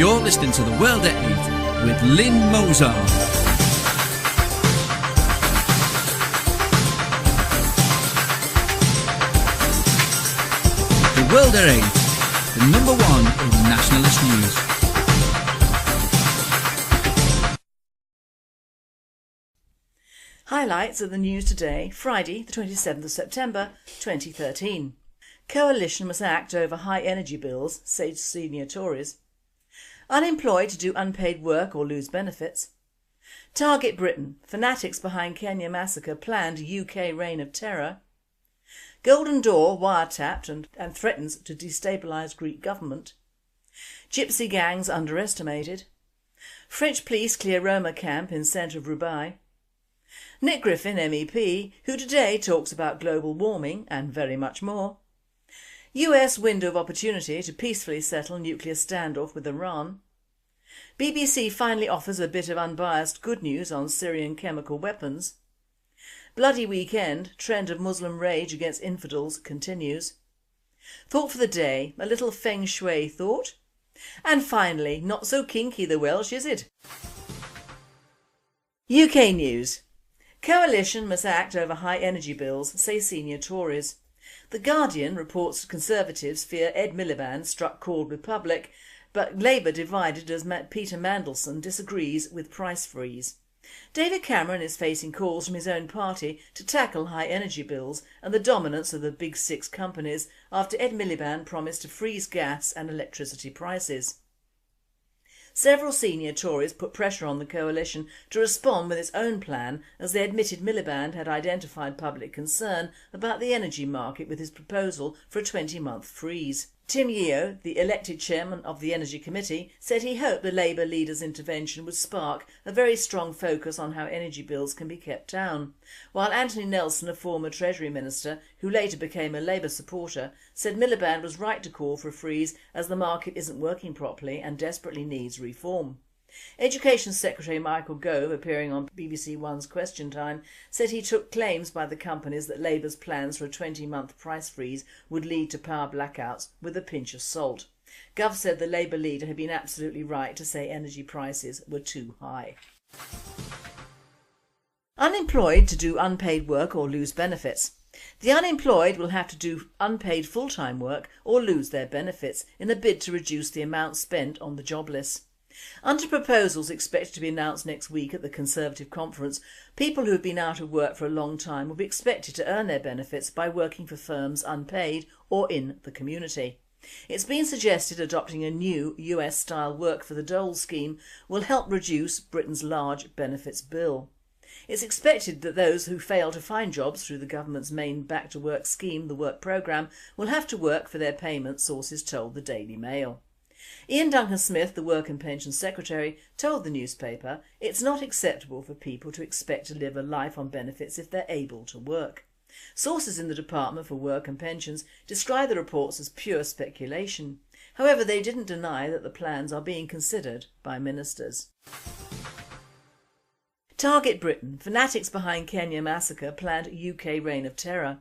You're listening to The World at 8 with Lynn Mozart. The World at 8, the number one in nationalist news. Highlights of the news today, Friday the 27th of September 2013. Coalition must act over high energy bills, say senior Tories. Unemployed to do unpaid work or lose benefits. Target Britain, fanatics behind Kenya massacre planned UK reign of terror. Golden Dawn wiretapped and threatens to destabilise Greek government. Gypsy gangs underestimated. French police clear Roma camp in centre of Roubaix. Nick Griffin MEP, who today talks about global warming and very much more. US window of opportunity to peacefully settle nuclear standoff with Iran. BBC finally offers a bit of unbiased good news on Syrian chemical weapons. Bloody weekend, trend of Muslim rage against infidels continues. Thought for the day, a little feng shui thought. And finally, not so kinky the Welsh, is it? UK news. Coalition must act over high energy bills, say senior Tories. The Guardian reports Conservatives fear Ed Miliband struck chord with public, but Labour divided as Peter Mandelson disagrees with price freeze. David Cameron is facing calls from his own party to tackle high energy bills and the dominance of the big six companies after Ed Miliband promised to freeze gas and electricity prices. Several senior Tories put pressure on the coalition to respond with its own plan as they admitted Miliband had identified public concern about the energy market with his proposal for a 20-month freeze. Tim Yeo, the elected chairman of the Energy Committee, said he hoped the Labour leader's intervention would spark a very strong focus on how energy bills can be kept down, while Anthony Nelson, a former Treasury Minister who later became a Labour supporter, said Miliband was right to call for a freeze as the market isn't working properly and desperately needs reform. Education Secretary Michael Gove, appearing on BBC One's Question Time, said he took claims by the companies that Labour's plans for a 20-month price freeze would lead to power blackouts with a pinch of salt. Gove said the Labour leader had been absolutely right to say energy prices were too high. Unemployed to do unpaid work or lose benefits. The unemployed will have to do unpaid full-time work or lose their benefits in a bid to reduce the amount spent on the jobless. Under proposals expected to be announced next week at the Conservative conference, people who have been out of work for a long time will be expected to earn their benefits by working for firms unpaid or in the community. It's been suggested adopting a new US-style work for the dole scheme will help reduce Britain's large benefits bill. It's expected that those who fail to find jobs through the government's main back-to-work scheme, the Work Programme, will have to work for their payment, sources told the Daily Mail. Ian Duncan-Smith, the Work and Pensions Secretary, told the newspaper it's not acceptable for people to expect to live a life on benefits if they're able to work. Sources in the Department for Work and Pensions describe the reports as pure speculation. However, they didn't deny that the plans are being considered by ministers. Target Britain, fanatics behind Kenya massacre planned UK reign of terror.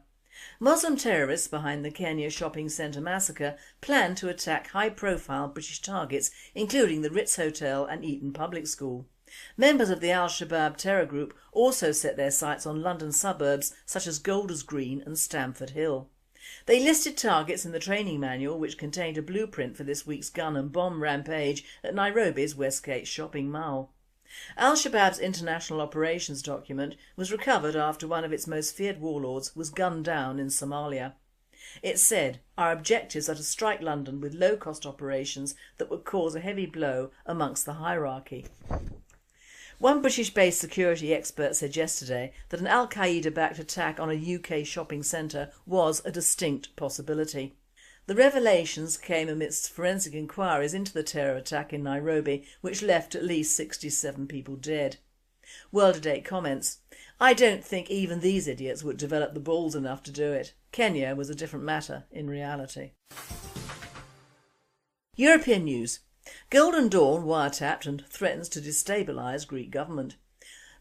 Muslim terrorists behind the Kenya shopping centre massacre planned to attack high-profile British targets, including the Ritz Hotel and Eton Public School. Members of the Al-Shabaab terror group also set their sights on London suburbs such as Golders Green and Stamford Hill. They listed targets in the training manual, which contained a blueprint for this week's gun and bomb rampage at Nairobis Westgate Shopping Mall. Al-Shabaab's international operations document was recovered after one of its most feared warlords was gunned down in Somalia. It said, "Our objectives are to strike London with low-cost operations that would cause a heavy blow amongst the hierarchy." One British-based security expert said yesterday that an Al-Qaeda-backed attack on a UK shopping centre was a distinct possibility. The revelations came amidst forensic inquiries into the terror attack in Nairobi, which left at least 67 people dead. World at 8 comments, "I don't think even these idiots would develop the balls enough to do it. Kenya was a different matter in reality." European news. Golden Dawn wiretapped and threatens to destabilise Greek government.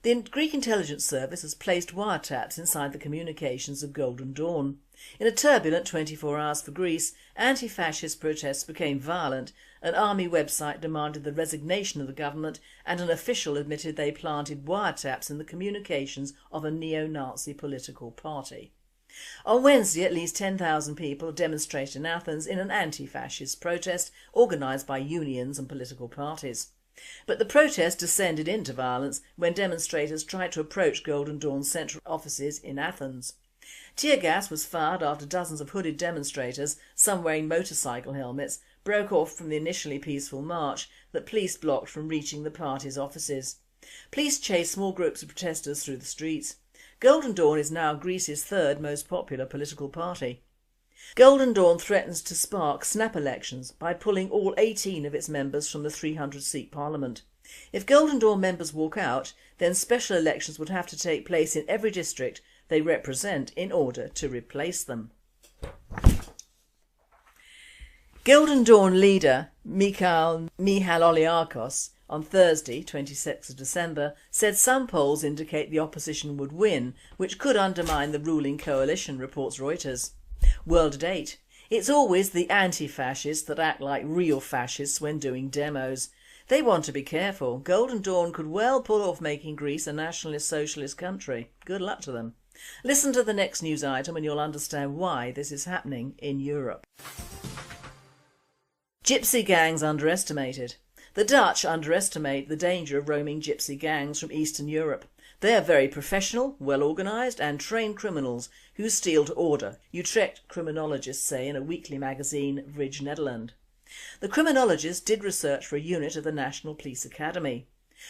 The Greek intelligence service has placed wiretaps inside the communications of Golden Dawn. In a turbulent 24 hours for Greece, anti-fascist protests became violent an army website demanded the resignation of the government, and an official admitted they planted wiretaps in the communications of a neo-Nazi political party. On Wednesday, at least 10,000 people demonstrated in Athens in an anti-fascist protest organised by unions and political parties. But the protest descended into violence when demonstrators tried to approach Golden Dawn's central offices in Athens. Tear gas was fired after dozens of hooded demonstrators, some wearing motorcycle helmets, broke off from the initially peaceful march that police blocked from reaching the party's offices. Police chased small groups of protesters through the streets. Golden Dawn is now Greece's third most popular political party. Golden Dawn threatens to spark snap elections by pulling all 18 of its members from the 300-seat parliament. If Golden Dawn members walk out, then special elections would have to take place in every district they represent in order to replace them. Golden Dawn leader Mikhail Mihaloliakos on Thursday, 26 December, said some polls indicate the opposition would win, which could undermine the ruling coalition, reports Reuters. World at 8. It's always the anti-fascists that act like real fascists when doing demos. They want to be careful. Golden Dawn could well pull off making Greece a nationalist socialist country. Good luck to them. Listen to the next news item and you'll understand why this is happening in Europe. Gypsy gangs underestimated. The Dutch underestimate the danger of roaming gypsy gangs from Eastern Europe. They are very professional, well organised and trained criminals who steal to order, Utrecht criminologists say in a weekly magazine, Vrij Nederland. The criminologists did research for a unit of the National Police Academy.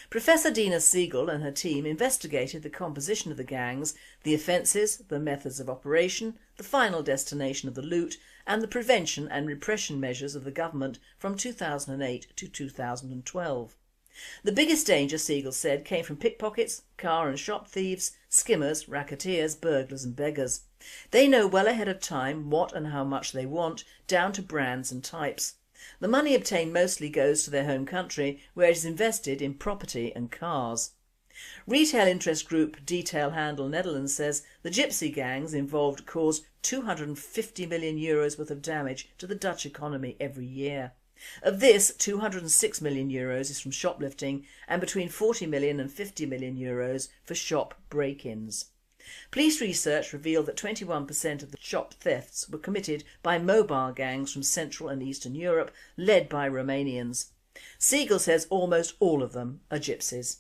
Professor Dina Siegel and her team investigated the composition of the gangs, the offences, the methods of operation, the final destination of the loot and the prevention and repression measures of the government from 2008 to 2012. The biggest danger, Siegel said, came from pickpockets, car and shop thieves, skimmers, racketeers, burglars and beggars. They know well ahead of time what and how much they want, down to brands and types. The money obtained mostly goes to their home country, where it is invested in property and cars. Retail interest group Detail Handel Netherlands says the gypsy gangs involved cause €250 million worth of damage to the Dutch economy every year. Of this, €206 million is from shoplifting and between €40 million and €50 million for shop break-ins. Police research revealed that 21% of the shop thefts were committed by mobile gangs from Central and Eastern Europe, led by Romanians. Siegel says almost all of them are gypsies.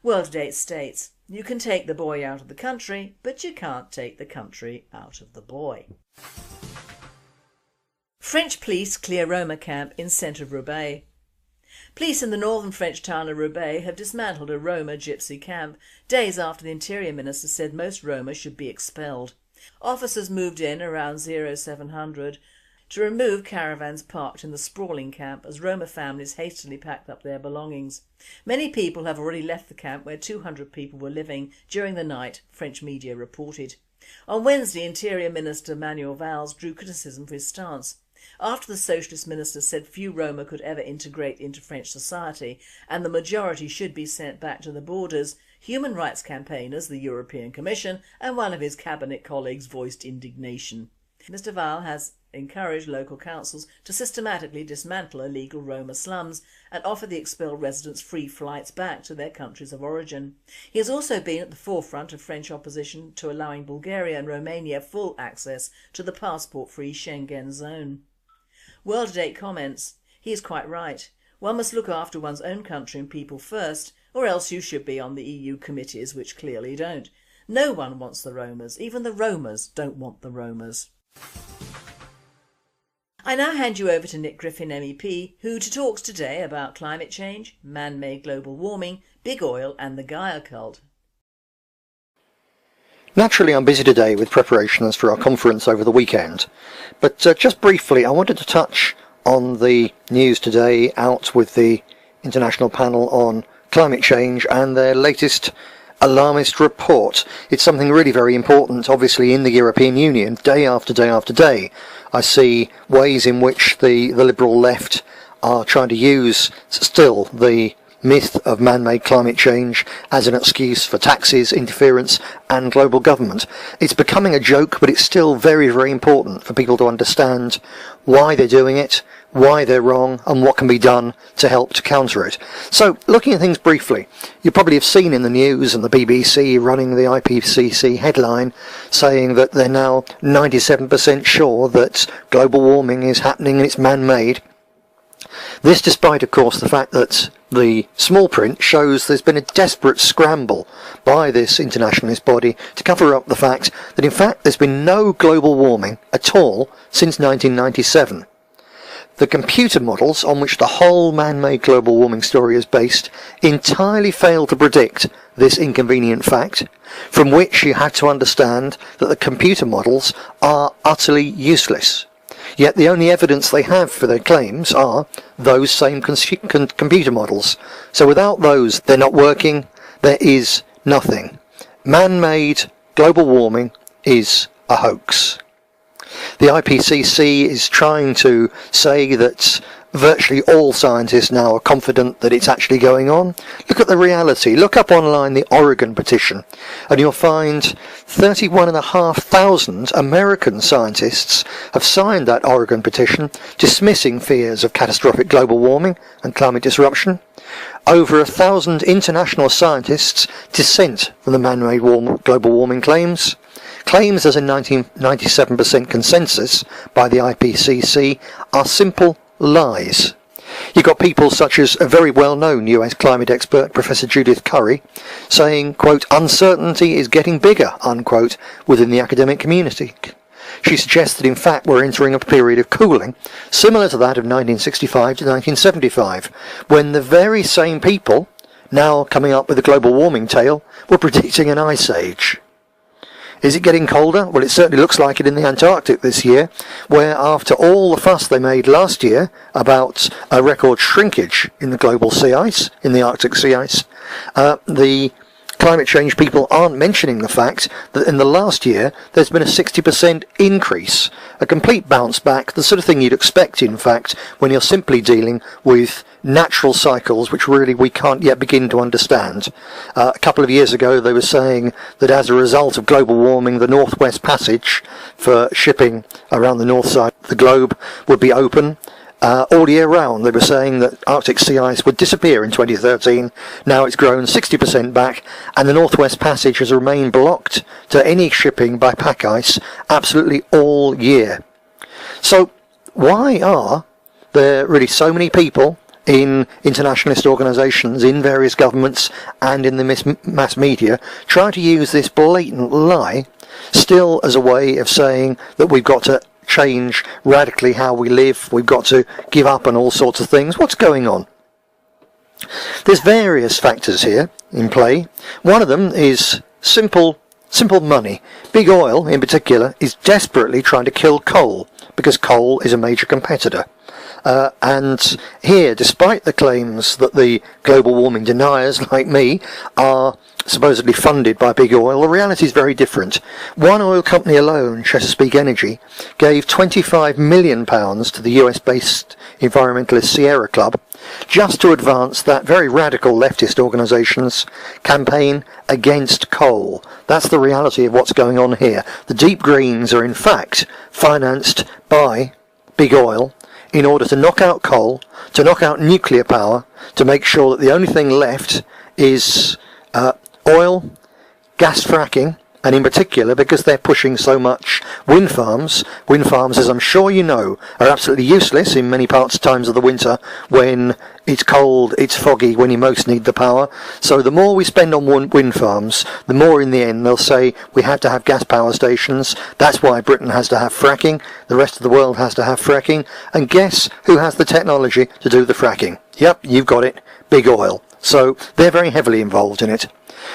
World at 8 states, you can take the boy out of the country, but you can't take the country out of the boy. French police clear Roma camp in centre of Roubaix. Police in the northern French town of Roubaix have dismantled a Roma gypsy camp, days after the Interior Minister said most Roma should be expelled. Officers moved in around 0700 to remove caravans parked in the sprawling camp as Roma families hastily packed up their belongings. Many people have already left the camp where 200 people were living during the night, French media reported. On Wednesday, Interior Minister Manuel Valls drew criticism for his stance. After the Socialist Minister said few Roma could ever integrate into French society and the majority should be sent back to the borders, human rights campaigners, the European Commission and one of his cabinet colleagues voiced indignation. Mr Valls has encouraged local councils to systematically dismantle illegal Roma slums and offer the expelled residents free flights back to their countries of origin. He has also been at the forefront of French opposition to allowing Bulgaria and Romania full access to the passport-free Schengen zone. World at 8 comments, he is quite right. One must look after one's own country and people first, or else you should be on the EU committees, which clearly don't. No one wants the Romas, even the Romas don't want the Romas. I now hand you over to Nick Griffin MEP, who talks today about climate change, man-made global warming, big oil and the Gaia cult. Naturally, I'm busy today with preparations for our conference over the weekend, but just briefly I wanted to touch on the news today out with the International Panel on Climate Change and their latest alarmist report. It's something really very important, obviously, in the European Union. Day after day after day, I see ways in which the liberal left are trying to use still the myth of man-made climate change as an excuse for taxes, interference and global government. It's becoming a joke, but it's still very, very important for people to understand why they're doing it, why they're wrong, and what can be done to help to counter it. So, looking at things briefly, you probably have seen in the news and the BBC running the IPCC headline saying that they're now 97% sure that global warming is happening and it's man-made. This despite, of course, the fact that the small print shows there's been a desperate scramble by this internationalist body to cover up the fact that in fact there's been no global warming at all since 1997. The computer models on which the whole man-made global warming story is based entirely fail to predict this inconvenient fact, from which you had to understand that the computer models are utterly useless. Yet the only evidence they have for their claims are those same computer models. So without those, they're not working, there is nothing. Man-made global warming is a hoax. The IPCC is trying to say that virtually all scientists now are confident that it's actually going on. Look at the reality. Look up online the Oregon petition and you'll find 31,500 American scientists have signed that Oregon petition dismissing fears of catastrophic global warming and climate disruption. Over 1,000 international scientists dissent from the man-made global warming claims. Claims as a 97% consensus by the IPCC are simple lies. You've got people such as a very well-known US climate expert, Professor Judith Curry, saying, quote, uncertainty is getting bigger, unquote, within the academic community. She suggests that in fact we're entering a period of cooling, similar to that of 1965 to 1975, when the very same people, now coming up with a global warming tale, were predicting an ice age. Is it getting colder? Well, it certainly looks like it in the Antarctic this year, where after all the fuss they made last year about a record shrinkage in the global sea ice, in the Arctic sea ice, the climate change people aren't mentioning the fact that in the last year there's been a 60% increase, a complete bounce back, the sort of thing you'd expect, in fact, when you're simply dealing with natural cycles which really we can't yet begin to understand. A couple of years ago they were saying that as a result of global warming the Northwest Passage for shipping around the north side of the globe would be open all year round. They were saying that Arctic sea ice would disappear in 2013. Now it's grown 60% back and the Northwest Passage has remained blocked to any shipping by pack ice absolutely all year. So why are there really so many people in internationalist organisations, in various governments and in the mass media trying to use this blatant lie still as a way of saying that we've got to change radically how we live, we've got to give up on all sorts of things? What's going on? There's various factors here in play. One of them is simple money. Big oil in particular is desperately trying to kill coal because coal is a major competitor. And here, despite the claims that the global warming deniers like me are supposedly funded by big oil, the reality is very different. One oil company alone, Chesapeake Energy, gave £25 million to the US-based environmentalist Sierra Club just to advance that very radical leftist organisation's campaign against coal. That's the reality of what's going on here. The Deep Greens are in fact financed by big oil in order to knock out coal, to knock out nuclear power, to make sure that the only thing left is oil, gas fracking, and in particular, because they're pushing so much wind farms, as I'm sure you know, are absolutely useless in many times of the winter when it's cold, it's foggy, when you most need the power. So the more we spend on wind farms, the more in the end they'll say we have to have gas power stations. That's why Britain has to have fracking, the rest of the world has to have fracking, and guess who has the technology to do the fracking? Yep, you've got it, big oil. So they're very heavily involved in it.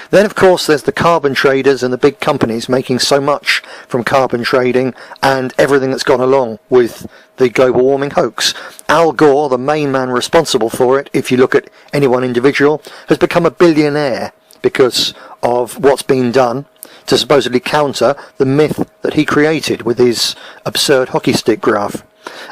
Then, of course, there's the carbon traders and the big companies making so much from carbon trading and everything that's gone along with the global warming hoax. Al Gore, the main man responsible for it, if you look at any one individual, has become a billionaire because of what's been done to supposedly counter the myth that he created with his absurd hockey stick graph.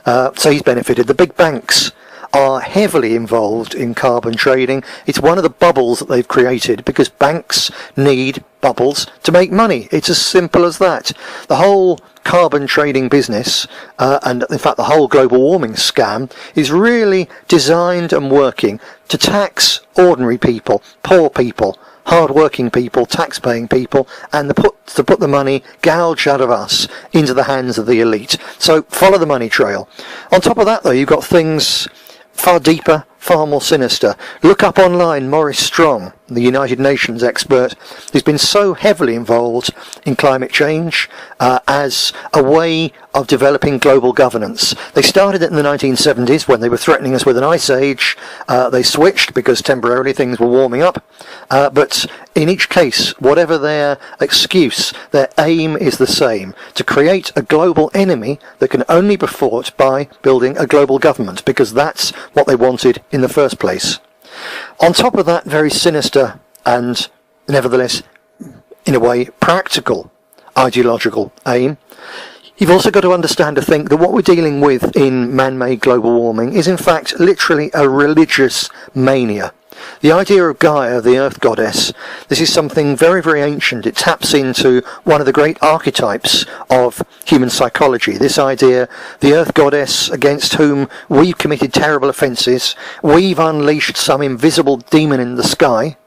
So he's benefited. The big banks are heavily involved in carbon trading. It's one of the bubbles that they've created because banks need bubbles to make money. It's as simple as that. The whole carbon trading business, and in fact the whole global warming scam, is really designed and working to tax ordinary people, poor people, hard-working people, tax-paying people, and to put the money gouged out of us into the hands of the elite. So follow the money trail. On top of that, though, you've got things far deeper, far more sinister. Look up online Maurice Strong, the United Nations expert, who's been so heavily involved in climate change as a way of developing global governance. They started it in the 1970s when they were threatening us with an ice age. They switched because temporarily things were warming up. But in each case, whatever their excuse, their aim is the same: to create a global enemy that can only be fought by building a global government, because that's what they wanted in the first place. On top of that very sinister and nevertheless, in a way, practical ideological aim, you've also got to understand to think that what we're dealing with in man-made global warming is in fact literally a religious mania. The idea of Gaia, the earth goddess, this is something very, very ancient. It taps into one of the great archetypes of human psychology. This idea, the earth goddess against whom we've committed terrible offences, we've unleashed some invisible demon in the sky.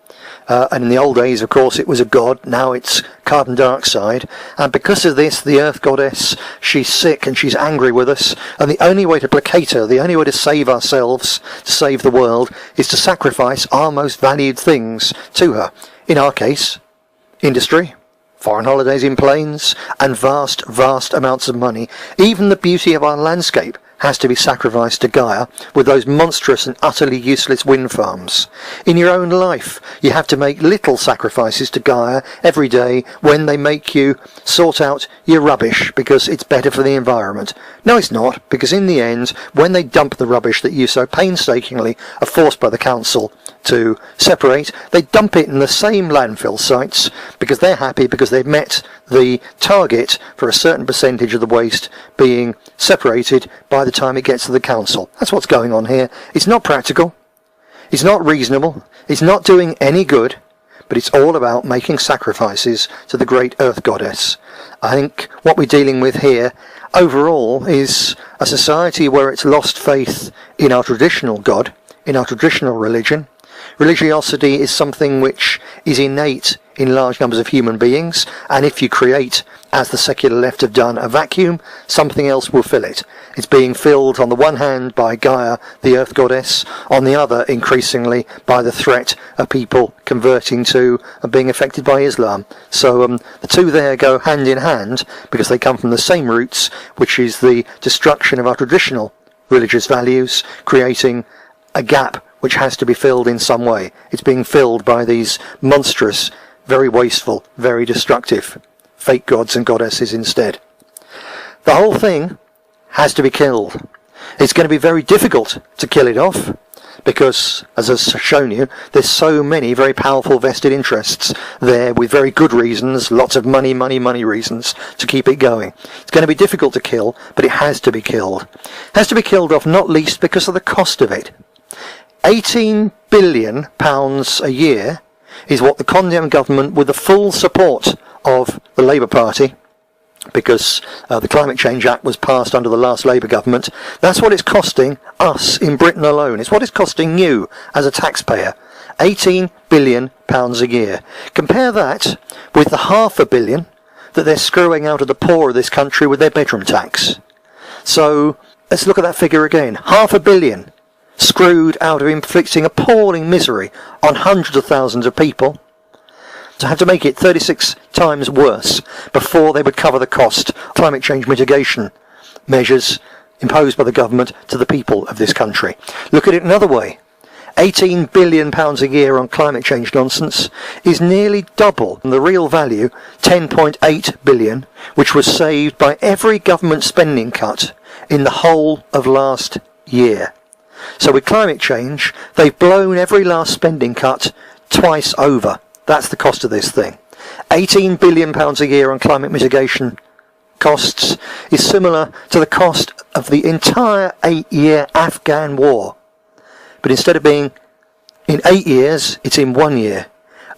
And in the old days, of course, it was a god. Now it's carbon dioxide. And because of this, the earth goddess, she's sick and she's angry with us. And the only way to placate her, the only way to save ourselves, to save the world, is to sacrifice our most valued things to her. In our case, industry, foreign holidays in planes, and vast, vast amounts of money. Even the beauty of our landscape has to be sacrificed to Gaia with those monstrous and utterly useless wind farms. In your own life, you have to make little sacrifices to Gaia every day when they make you sort out your rubbish because it's better for the environment. No, it's not, because in the end, when they dump the rubbish that you so painstakingly are forced by the council to separate, they dump it in the same landfill sites because they're happy because they've met the target for a certain percentage of the waste being separated by the time it gets to the council. That's what's going on here. It's not practical. It's not reasonable. It's not doing any good. But it's all about making sacrifices to the great earth goddess. I think what we're dealing with here overall is a society where it's lost faith in our traditional God, in our traditional religion. Religiosity is something which is innate in large numbers of human beings, and if you create, as the secular left have done, a vacuum, something else will fill it. It's being filled on the one hand by Gaia, the earth goddess, on the other increasingly by the threat of people converting to and being affected by Islam. So the two there go hand in hand because they come from the same roots, which is the destruction of our traditional religious values, creating a gap which has to be filled in some way. It's being filled by these monstrous, very wasteful, very destructive fake gods and goddesses instead. The whole thing has to be killed. It's going to be very difficult to kill it off because, as I've shown you, there's so many very powerful vested interests there with very good reasons, lots of money reasons to keep it going. It's going to be difficult to kill, but it has to be killed. It has to be killed off not least because of the cost of it. £18 billion a year is what the condemned government, with the full support of the Labour Party, because the Climate Change Act was passed under the last Labour government, that's what it's costing us in Britain alone. It's what it's costing you as a taxpayer. £18 billion a year. Compare that with the £500 million that they're screwing out of the poor of this country with their bedroom tax. So let's look at that figure again. £500 million screwed out of inflicting appalling misery on hundreds of thousands of people, to have to make it 36 times worse before they would cover the cost of climate change mitigation measures imposed by the government to the people of this country. Look at it another way. £18 billion a year on climate change nonsense is nearly double the real value, £10.8 billion, which was saved by every government spending cut in the whole of last year. So with climate change, they've blown every last spending cut twice over. That's the cost of this thing. £18 billion a year on climate mitigation costs is similar to the cost of the entire 8-year Afghan war. but instead of being in 8 years, it's in 1 year.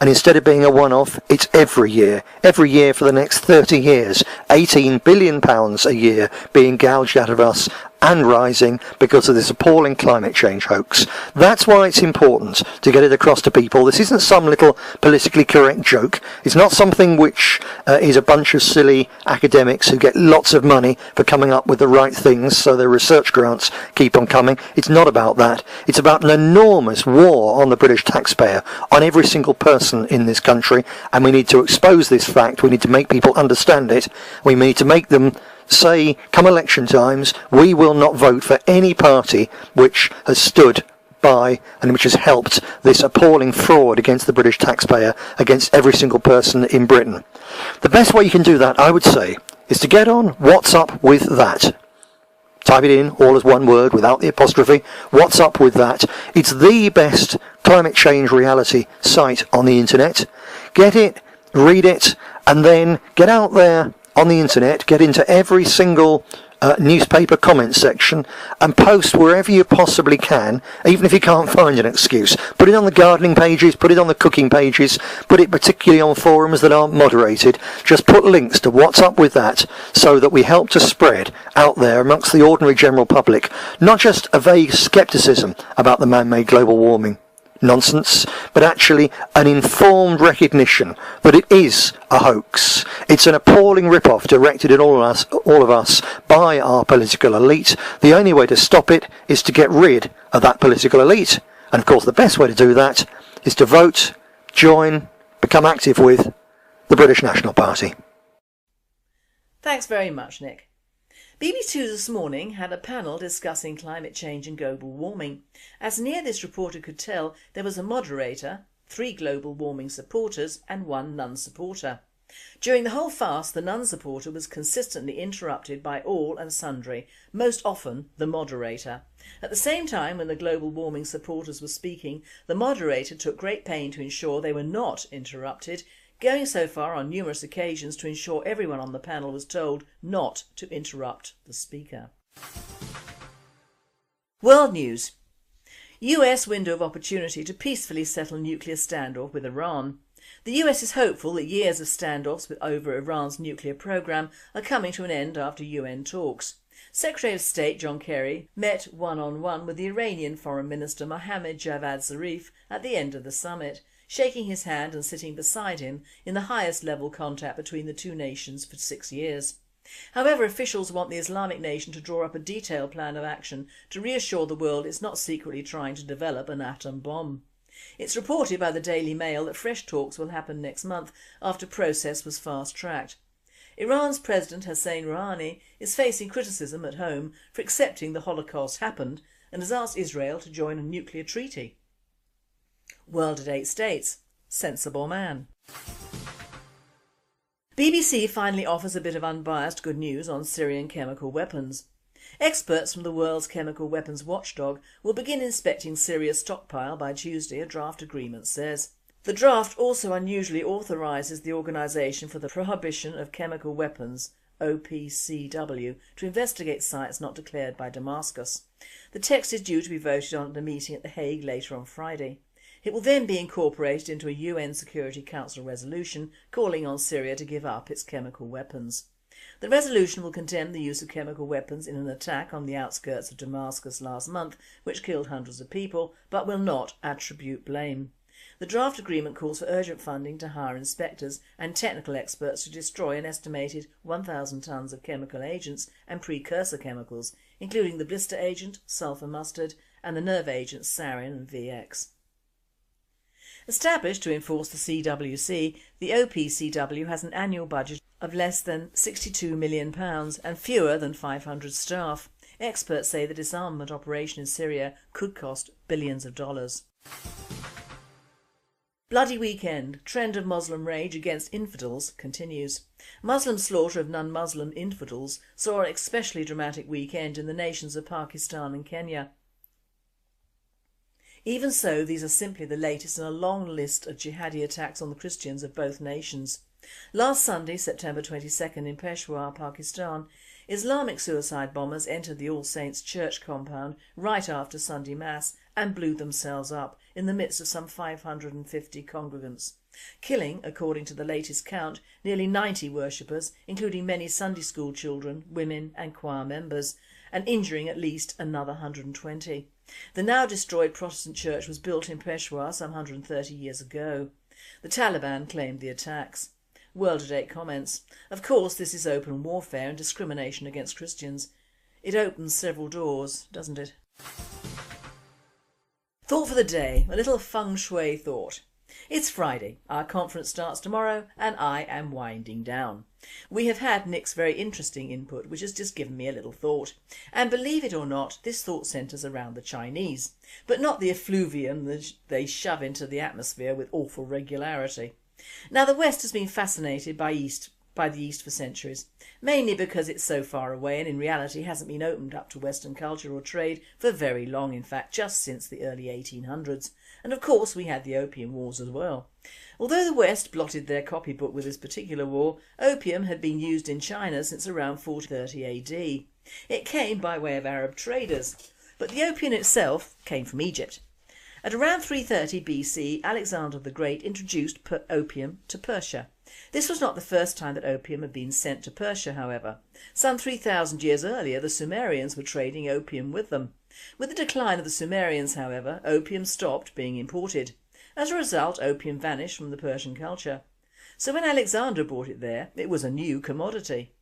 And instead of being a one-off, it's every year for the next 30 years. £18 billion a year being gouged out of us and rising because of this appalling climate change hoax. That's why it's important to get it across to people. This isn't some little politically correct joke. It's not something which is a bunch of silly academics who get lots of money for coming up with the right things so their research grants keep on coming. It's not about that. It's about an enormous war on the British taxpayer, on every single person in this country, and we need to expose this fact. We need to make people understand it. We need to make them say, come election times, we will not vote for any party which has stood by and which has helped this appalling fraud against the British taxpayer, against every single person in Britain. The best way you can do that, I would say, is to get on What's Up With That. Type it in, all as one word, without the apostrophe. What's Up With That? It's the best climate change reality site on the internet. Get it, read it, and then get out there on the internet, get into every single newspaper comment section and post wherever you possibly can, even if you can't find an excuse. Put it on the gardening pages, put it on the cooking pages, put it particularly on forums that aren't moderated. Just put links to What's Up With That so that we help to spread out there amongst the ordinary general public not just a vague scepticism about the man-made global warming nonsense, but actually an informed recognition that it is a hoax. It's an appalling rip-off directed at all of us by our political elite. The only way to stop it is to get rid of that political elite. And of course the best way to do that is to vote, join, become active with the British National Party. Thanks very much, Nick. BBC Two this morning had a panel discussing climate change and global warming. As near this reporter could tell, there was a moderator, 3 global warming supporters and 1 non-supporter. During the whole farce, the non-supporter was consistently interrupted by all and sundry, most often the moderator. At the same time, when the global warming supporters were speaking, the moderator took great pain to ensure they were not interrupted, going so far on numerous occasions to ensure everyone on the panel was told not to interrupt the speaker. World news. US window of opportunity to peacefully settle nuclear standoff with Iran. The US is hopeful that years of standoffs over Iran's nuclear program are coming to an end after UN talks. Secretary of State John Kerry met one-on-one with the Iranian Foreign Minister Mohammad Javad Zarif at the end of the summit, shaking his hand and sitting beside him in the highest level contact between the two nations for 6 years. However, officials want the Islamic nation to draw up a detailed plan of action to reassure the world it's not secretly trying to develop an atom bomb. It's reported by the Daily Mail that fresh talks will happen next month after process was fast-tracked. Iran's President Hossein Rouhani is facing criticism at home for accepting the Holocaust happened and has asked Israel to join a nuclear treaty. World at 8 states. Sensible man. BBC finally offers a bit of unbiased good news on Syrian chemical weapons. Experts from the world's chemical weapons watchdog will begin inspecting Syria's stockpile by Tuesday, a draft agreement says. The draft also unusually authorises the Organisation for the Prohibition of Chemical Weapons, OPCW, to investigate sites not declared by Damascus. The text is due to be voted on at a meeting at The Hague later on Friday. It will then be incorporated into a UN Security Council resolution calling on Syria to give up its chemical weapons. The resolution will condemn the use of chemical weapons in an attack on the outskirts of Damascus last month, which killed hundreds of people, but will not attribute blame. The draft agreement calls for urgent funding to hire inspectors and technical experts to destroy an estimated 1,000 tonnes of chemical agents and precursor chemicals, including the blister agent, sulphur mustard, and the nerve agents sarin and VX. Established to enforce the CWC, the OPCW has an annual budget of less than £62 million and fewer than 500 staff. Experts say the disarmament operation in Syria could cost billions of dollars. Bloody weekend. Trend of Muslim rage against infidels continues. Muslim slaughter of non-Muslim infidels saw an especially dramatic weekend in the nations of Pakistan and Kenya. Even so, these are simply the latest in a long list of jihadi attacks on the Christians of both nations. Last Sunday, September 22nd, in Peshawar, Pakistan, Islamic suicide bombers entered the All Saints Church compound right after Sunday Mass and blew themselves up in the midst of some 550 congregants, killing, according to the latest count, nearly 90 worshippers, including many Sunday school children, women and choir members, and injuring at least another 120. The now destroyed Protestant church was built in Peshawar some 130 years ago. The Taliban claimed the attacks. World at 8 comments, "Of course this is open warfare and discrimination against Christians. It opens several doors, doesn't it?" Thought for the day, a little feng shui thought. It's Friday, our conference starts tomorrow and I am winding down. We have had Nick's very interesting input which has just given me a little thought. And believe it or not, this thought centres around the Chinese, but not the effluvium that they shove into the atmosphere with awful regularity. Now the West has been fascinated by the East for centuries, mainly because it's so far away and in reality hasn't been opened up to Western culture or trade for very long, in fact just since the early 1800s. And of course we had the Opium Wars as well. Although the West blotted their copybook with this particular war, opium had been used in China since around 1430 AD. It came by way of Arab traders, but the opium itself came from Egypt. At around 330 BC, Alexander the Great introduced opium to Persia. This was not the first time that opium had been sent to Persia, however. Some 3,000 years earlier, the Sumerians were trading opium with them. With the decline of the Sumerians, however, opium stopped being imported. As a result, opium vanished from the Persian culture. So when Alexander brought it there, it was a new commodity.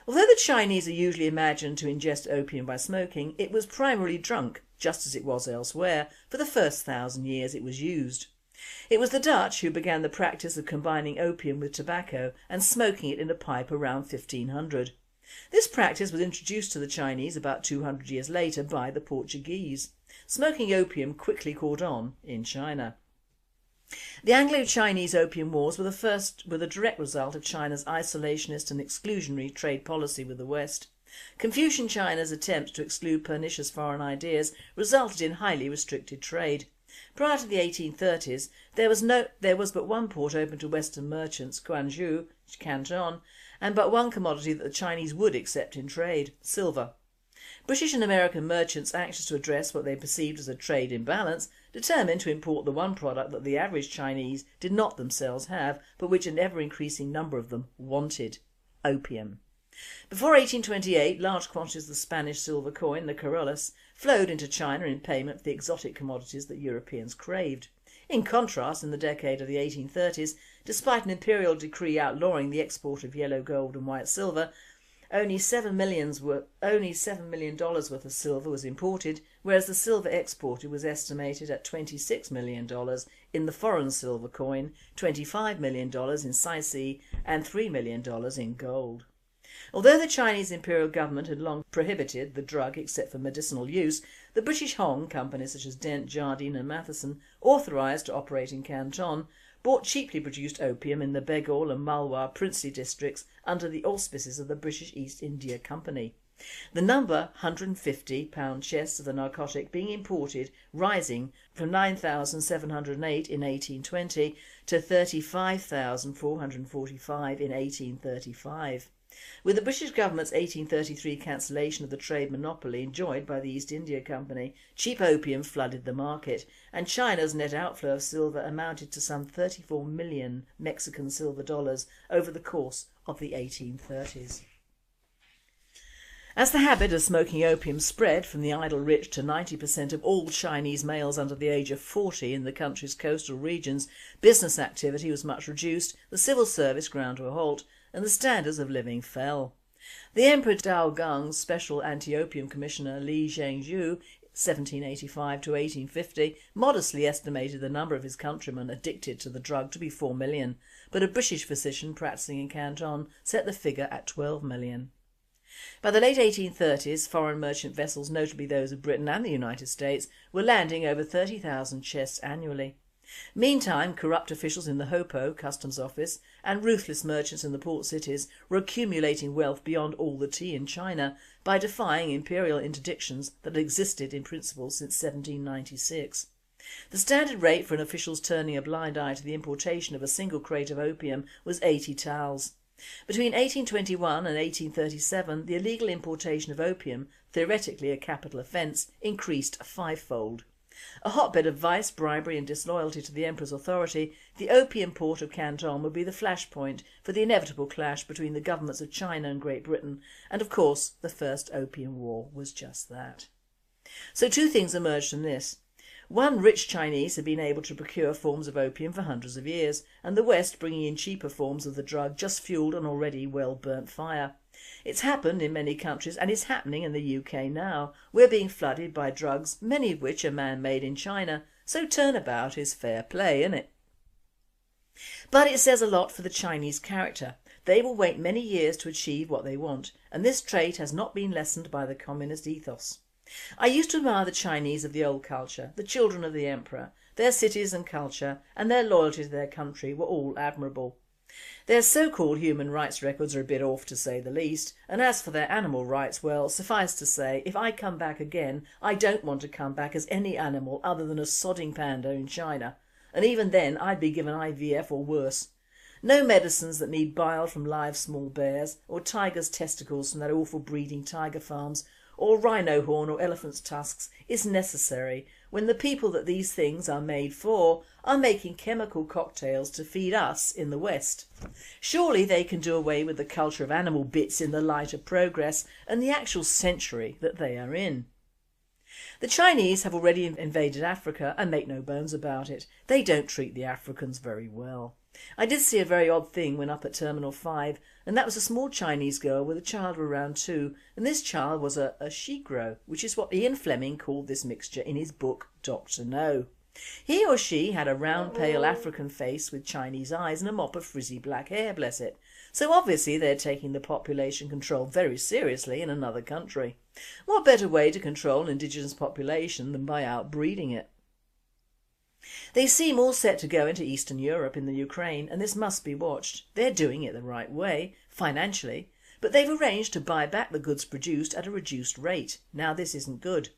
Although the Chinese are usually imagined to ingest opium by smoking, it was primarily drunk, just as it was elsewhere, for the first 1,000 years it was used. It was the Dutch who began the practice of combining opium with tobacco and smoking it in a pipe around 1500. This practice was introduced to the Chinese about 200 years later by the Portuguese. Smoking opium quickly caught on in China. The Anglo-Chinese Opium Wars were the direct result of China's isolationist and exclusionary trade policy with the West. Confucian China's attempt to exclude pernicious foreign ideas resulted in highly restricted trade. Prior to the 1830s, there was but one port open to Western merchants, Guangzhou, Canton, and but one commodity that the Chinese would accept in trade, silver. British and American merchants, anxious to address what they perceived as a trade imbalance, determined to import the one product that the average Chinese did not themselves have, but which an ever-increasing number of them wanted: opium. Before 1828, large quantities of the Spanish silver coin, the Corollas, flowed into China in payment for the exotic commodities that Europeans craved. In contrast, in the decade of the 1830s, despite an imperial decree outlawing the export of yellow gold and white silver, only $7 million worth of silver was imported, whereas the silver exported was estimated at $26 million in the foreign silver coin, $25 million in specie and $3 million in gold. Although the Chinese imperial government had long prohibited the drug except for medicinal use, the British Hong companies such as Dent, Jardine and Matheson, authorised to operate in Canton, bought cheaply produced opium in the Bengal and Malwa princely districts under the auspices of the British East India Company. The number 150-pound chests of the narcotic being imported rising from 9,708 in 1820 to 35,445 in 1835. With the British government's 1833 cancellation of the trade monopoly enjoyed by the East India Company, cheap opium flooded the market, and China's net outflow of silver amounted to some 34 million Mexican silver dollars over the course of the 1830s. As the habit of smoking opium spread from the idle rich to 90% of all Chinese males under the age of 40 in the country's coastal regions, business activity was much reduced, the civil service ground to a halt, and the standards of living fell. The Emperor Daogang's special anti-opium commissioner Li Zhengzhu, 1785 to 1850, modestly estimated the number of his countrymen addicted to the drug to be 4 million, but a British physician practising in Canton set the figure at 12 million. By the late 1830s, foreign merchant vessels, notably those of Britain and the United States, were landing over 30,000 chests annually. Meantime, corrupt officials in the Hopo customs office and ruthless merchants in the port cities were accumulating wealth beyond all the tea in China by defying imperial interdictions that had existed in principle since 1796. The standard rate for an official's turning a blind eye to the importation of a single crate of opium was 80 taels. Between 1821 and 1837, the illegal importation of opium, theoretically a capital offence, increased fivefold. A hotbed of vice, bribery and disloyalty to the Emperor's authority, the opium port of Canton would be the flashpoint for the inevitable clash between the governments of China and Great Britain, and of course the First Opium War was just that. So two things emerged from this. One, rich Chinese had been able to procure forms of opium for hundreds of years, and the West bringing in cheaper forms of the drug just fuelled an already well burnt fire. It's happened in many countries and is happening in the UK now. We're being flooded by drugs, many of which are man-made in China, so turnabout is fair play, isn't it? But it says a lot for the Chinese character. They will wait many years to achieve what they want, and this trait has not been lessened by the communist ethos. I used to admire the Chinese of the old culture, the children of the emperor. Their cities and culture and their loyalty to their country were all admirable. Their so-called human rights records are a bit off, to say the least, and as for their animal rights, well, suffice to say, if I come back again, I don't want to come back as any animal other than a sodding panda in China, and even then I'd be given IVF or worse. No medicines that need bile from live small bears, or tigers' testicles from that awful breeding tiger farms, or rhino horn or elephant's tusks is necessary when the people that these things are made for are making chemical cocktails to feed us in the West. Surely they can do away with the culture of animal bits in the light of progress and the actual century that they are in. The Chinese have already invaded Africa and make no bones about it. They don't treat the Africans very well. I did see a very odd thing when up at Terminal 5, and that was a small Chinese girl with a child of around 2, and this child was a shigro, which is what Ian Fleming called this mixture in his book Dr. No. He or she had a round pale African face with Chinese eyes and a mop of frizzy black hair, bless it. So obviously they're taking the population control very seriously in another country. What better way to control an indigenous population than by outbreeding it? They seem all set to go into Eastern Europe in the Ukraine, and this must be watched. They're doing it the right way, financially, but they've arranged to buy back the goods produced at a reduced rate. Now this isn't good.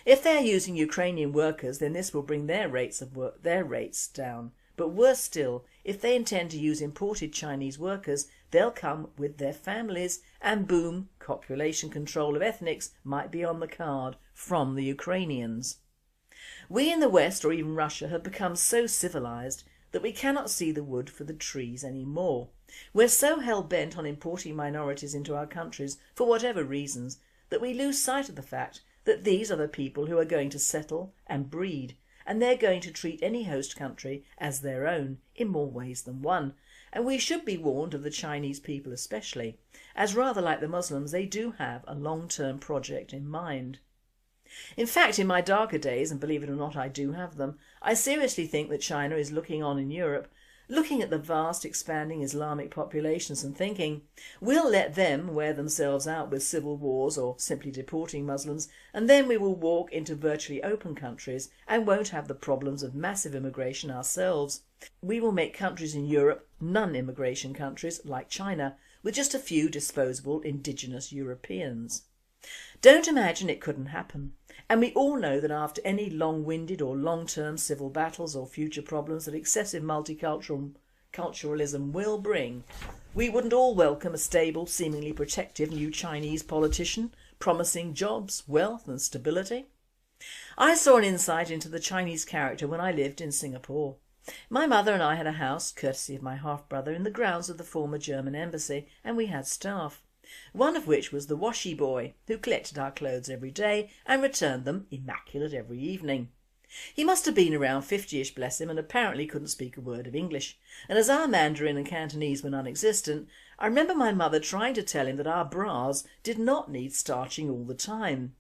If they're using Ukrainian workers, then this will bring their rates down. But worse still, if they intend to use imported Chinese workers, they'll come with their families, and boom, copulation control of ethnics might be on the card from the Ukrainians. We in the West, or even Russia, have become so civilised that we cannot see the wood for the trees anymore. We're so hell-bent on importing minorities into our countries, for whatever reasons, that we lose sight of the fact that these are the people who are going to settle and breed, and they're going to treat any host country as their own in more ways than one. And we should be warned of the Chinese people especially, as rather like the Muslims, they do have a long-term project in mind. In fact, in my darker days, and believe it or not I do have them, I seriously think that China is looking on in Europe, looking at the vast expanding Islamic populations and thinking, we'll let them wear themselves out with civil wars or simply deporting Muslims, and then we will walk into virtually open countries and won't have the problems of massive immigration ourselves. We will make countries in Europe non-immigration countries like China, with just a few disposable indigenous Europeans. Don't imagine it couldn't happen. And we all know that after any long-winded or long-term civil battles or future problems that excessive multiculturalism will bring, we wouldn't all welcome a stable, seemingly protective new Chinese politician promising jobs, wealth and stability. I saw an insight into the Chinese character when I lived in Singapore. My mother and I had a house, courtesy of my half-brother, in the grounds of the former German embassy, and we had staff. One of which was the washi boy, who collected our clothes every day and returned them immaculate every evening. He must have been around 50ish, bless him, and apparently couldn't speak a word of English, and as our Mandarin and Cantonese were non-existent, I remember my mother trying to tell him that our bras did not need starching all the time.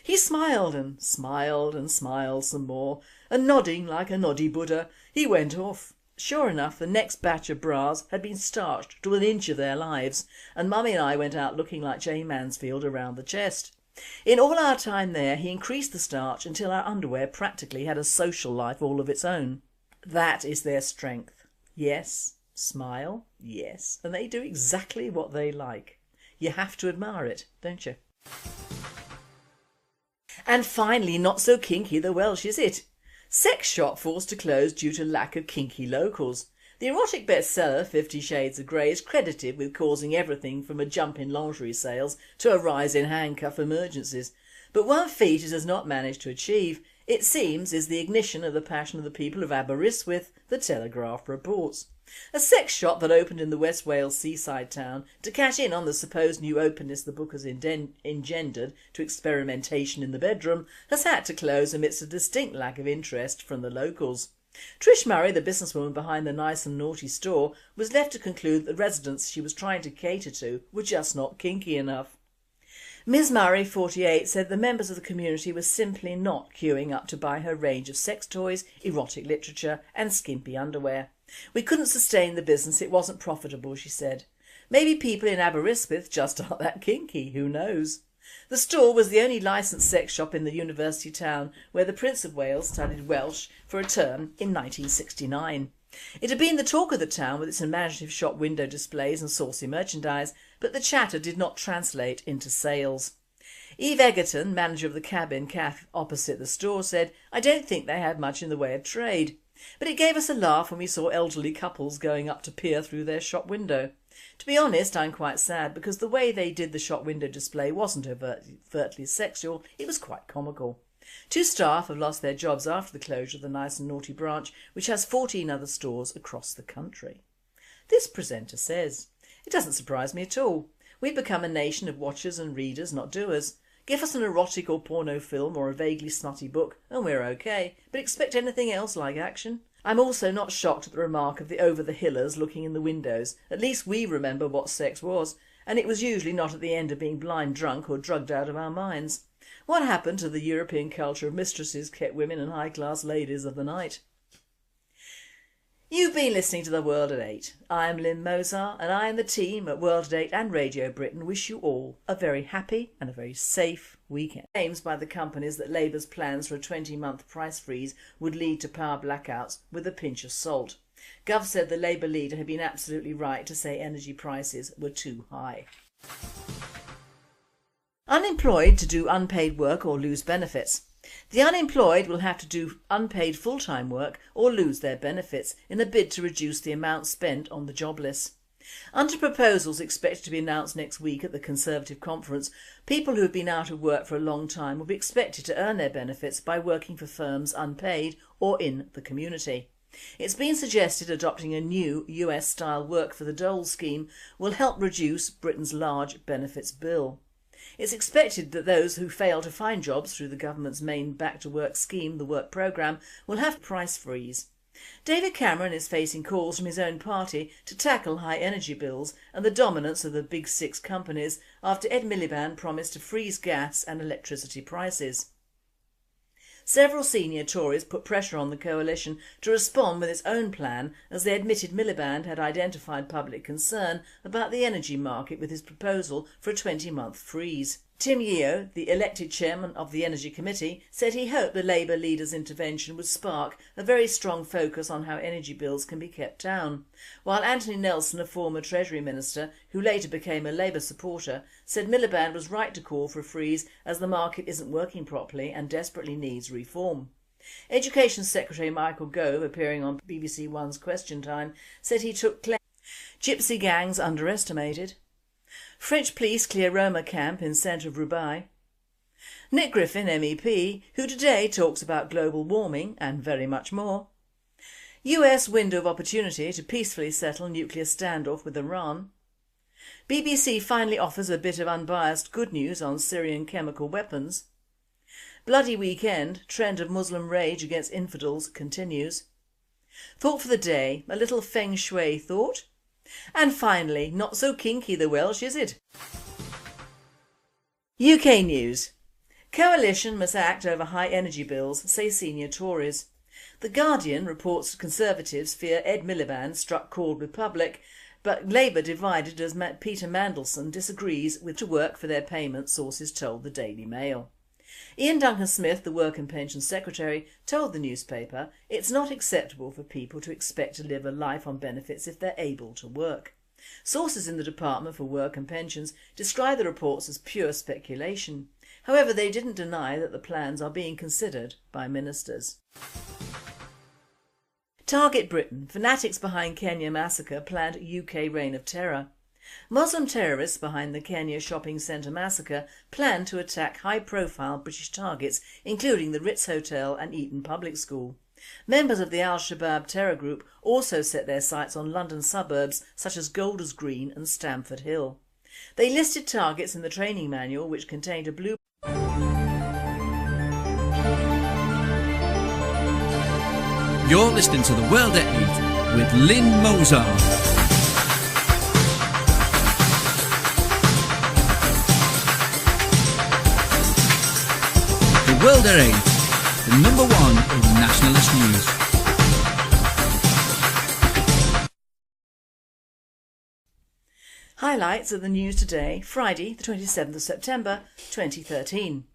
He smiled and smiled and smiled some more, and nodding like a noddy Buddha, he went off. Sure enough, the next batch of bras had been starched to an inch of their lives, and Mummy and I went out looking like Jane Mansfield around the chest. In all our time there, he increased the starch until our underwear practically had a social life all of its own. That is their strength. Yes, smile, yes, and they do exactly what they like. You have to admire it, don't you? And finally, not so kinky, the Welsh, is it? Sex shop forced to close due to lack of kinky locals. The erotic bestseller 50 Shades of Grey is credited with causing everything from a jump in lingerie sales to a rise in handcuff emergencies. But one feat it has not managed to achieve it seems, is the ignition of the passion of the people of Aberystwyth, the Telegraph reports. A sex shop that opened in the West Wales seaside town to cash in on the supposed new openness the book has engendered to experimentation in the bedroom has had to close amidst a distinct lack of interest from the locals. Trish Murray, the businesswoman behind the Nice and Naughty store, was left to conclude that the residents she was trying to cater to were just not kinky enough. Ms Murray, 48, said the members of the community were simply not queuing up to buy her range of sex toys, erotic literature and skimpy underwear. We couldn't sustain the business, it wasn't profitable, she said. Maybe people in Aberystwyth just aren't that kinky, who knows? The store was the only licensed sex shop in the university town where the Prince of Wales studied Welsh for a term in 1969. It had been the talk of the town with its imaginative shop window displays and saucy merchandise, but the chatter did not translate into sales. Eve Egerton, manager of the Cabin Cafe opposite the store, said, "I don't think they had much in the way of trade. But it gave us a laugh when we saw elderly couples going up to peer through their shop window. To be honest, I'm quite sad because the way they did the shop window display wasn't overtly sexual, it was quite comical." 2 staff have lost their jobs after the closure of the Nice and Naughty branch, which has 14 other stores across the country. This presenter says, "It doesn't surprise me at all. We've become a nation of watchers and readers, not doers. Give us an erotic or porno film or a vaguely smutty book and we're okay, but expect anything else like action? I'm also not shocked at the remark of the over-the-hillers looking in the windows. At least we remember what sex was, and it was usually not at the end of being blind drunk or drugged out of our minds. What happened to the European culture of mistresses, kept women and high-class ladies of the night?" You've been listening to The World at 8. I am Lynn Mozart and I and the team at World at 8 and Radio Britain wish you all a very happy and a very safe weekend. Claims by the companies that Labour's plans for a 20-month price freeze would lead to power blackouts with a pinch of salt. Gov said the Labour leader had been absolutely right to say energy prices were too high. Unemployed to do unpaid work or lose benefits. The unemployed will have to do unpaid full-time work or lose their benefits in a bid to reduce the amount spent on the jobless. Under proposals expected to be announced next week at the Conservative conference, people who have been out of work for a long time will be expected to earn their benefits by working for firms unpaid or in the community. It's been suggested adopting a new US-style work for the dole scheme will help reduce Britain's large benefits bill. It's expected that those who fail to find jobs through the government's main back-to-work scheme, the Work Programme, will have a price freeze. David Cameron is facing calls from his own party to tackle high energy bills and the dominance of the Big Six companies after Ed Miliband promised to freeze gas and electricity prices. Several senior Tories put pressure on the coalition to respond with its own plan as they admitted Miliband had identified public concern about the energy market with his proposal for a 20-month freeze. Tim Yeo, the elected chairman of the Energy Committee, said he hoped the Labour leader's intervention would spark a very strong focus on how energy bills can be kept down, while Anthony Nelson, a former Treasury Minister who later became a Labour supporter, said Miliband was right to call for a freeze as the market isn't working properly and desperately needs reform. Education Secretary Michael Gove, appearing on BBC One's Question Time, said he took claim. Gypsy gangs underestimated. French police clear Roma camp in centre of Roubaix. Nick Griffin MEP, who today talks about global warming and very much more. US window of opportunity to peacefully settle nuclear standoff with Iran. BBC finally offers a bit of unbiased good news on Syrian chemical weapons. Bloody weekend, trend of Muslim rage against infidels continues. Thought for the day, a little feng shui thought. And finally, not so kinky the Welsh, is it? UK news. Coalition must act over high energy bills, say senior Tories. The Guardian reports Conservatives fear Ed Miliband struck chord with public, but Labour divided as Peter Mandelson disagrees with to work for their payment, sources told the Daily Mail. Ian Duncan-Smith, the Work and Pensions Secretary, told the newspaper it's not acceptable for people to expect to live a life on benefits if they're able to work. Sources in the Department for Work and Pensions describe the reports as pure speculation. However, they didn't deny that the plans are being considered by ministers. Target Britain. Fanatics behind Kenya massacre planned UK reign of terror. Muslim terrorists behind the Kenya shopping centre massacre plan to attack high-profile British targets, including the Ritz Hotel and Eton Public School. Members of the Al-Shabaab terror group also set their sights on London suburbs such as Golders Green and Stamford Hill. They listed targets in the training manual, which contained a blue. You're listening to The World at 8 with Lynn Mozart. The World at 8, the number one in nationalist news. Highlights of the news today, Friday the 27th of September 2013.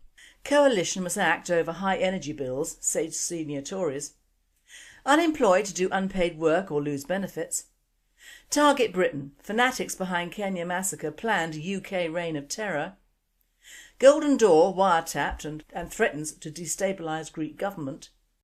Coalition must act over high energy bills, say senior Tories. Unemployed to do unpaid work or lose benefits. Target Britain, fanatics behind Kenya massacre planned UK reign of terror. Golden Door wiretapped and threatens to destabilise Greek government.